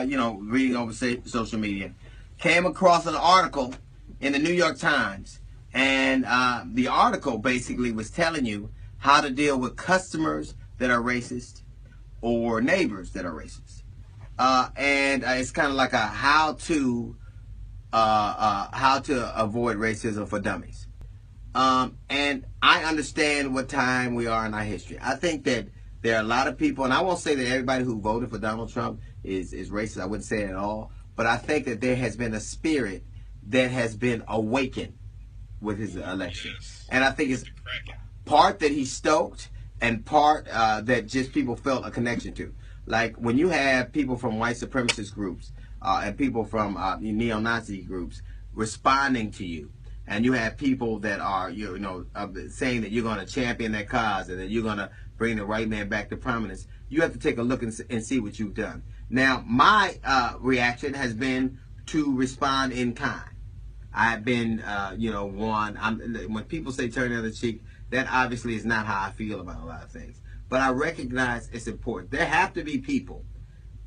reading over social media, came across an article in the New York Times, and the article basically was telling you how to deal with customers that are racist or neighbors that are racist, and it's kind of like a how to avoid racism for dummies. And I understand what time we are in our history. I think that there are a lot of people, and I won't say that everybody who voted for Donald Trump is racist. I wouldn't say it at all. But I think that there has been a spirit that has been awakened with his election. And I think it's part that he stoked and part that just people felt a connection to. Like when you have people from white supremacist groups and people from neo-Nazi groups responding to you, and you have people that are, saying that you're going to champion that cause and that you're going to bring the white man back to prominence, you have to take a look and see what you've done. Now, my reaction has been to respond in kind. I've been, when people say turn the other cheek, that obviously is not how I feel about a lot of things. But I recognize it's important. There have to be people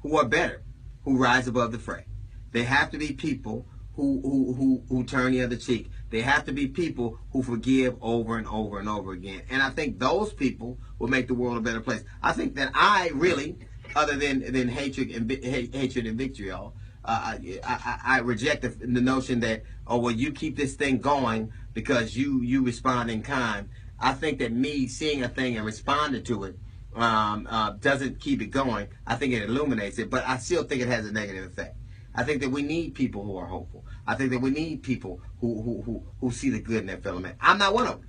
who are better, who rise above the fray. There have to be people who turn the other cheek. They have to be people who forgive over and over and over again. And I think those people will make the world a better place. I think that I really, other than hatred and vitriol, I reject the notion that, oh, well, you keep this thing going because you respond in kind. I think that me seeing a thing and responding to it doesn't keep it going. I think it illuminates it, but I still think it has a negative effect. I think that we need people who are hopeful. I think that we need people who see the good in their fellow man. I'm not one of them.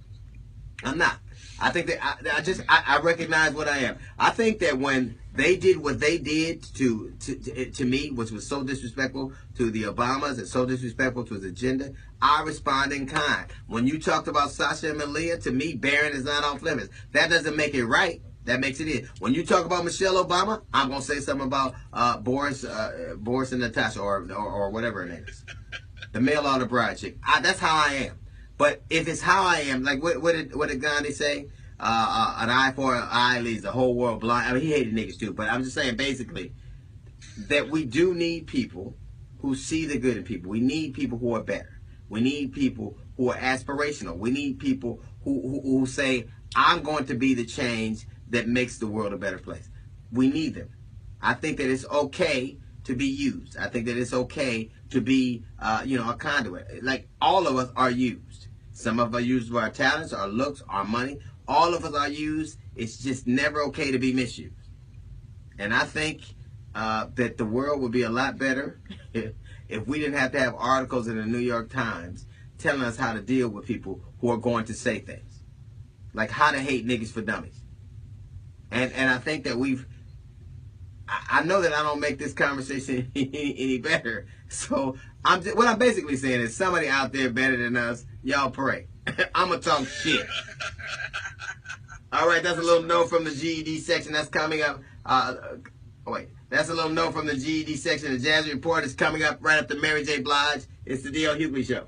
I'm not. I think that I recognize what I am. I think that when they did what they did to me, which was so disrespectful to the Obamas and so disrespectful to his agenda, I respond in kind. When you talked about Sasha and Malia, to me, Barron is not off limits. That doesn't make it right. That makes it in. When you talk about Michelle Obama, I'm gonna say something about Boris and Natasha or whatever her name is, the mail order bride chick. That's how I am. But if it's how I am, like what did Gandhi say? An eye for an eye leaves the whole world blind. I mean, he hated niggas too, but I'm just saying basically that we do need people who see the good in people. We need people who are better. We need people who are aspirational. We need people who say, I'm going to be the change that makes the world a better place. We need them. I think that it's okay to be used. I think that it's okay to be, a conduit. Like, all of us are used. Some of us are used for our talents, our looks, our money. All of us are used. It's just never okay to be misused. And I think that the world would be a lot better if we didn't have to have articles in the New York Times telling us how to deal with people who are going to say things. Like how to hate niggas for dummies. And I think that I know that I don't make this conversation any better. So what I'm basically saying is somebody out there better than us, y'all pray. I'm going to talk shit. All right, that's a little note from the GED section that's coming up. That's a little note from the GED section. The Jazz Report is coming up right after Mary J. Blige. It's the D.L. Hughley Show.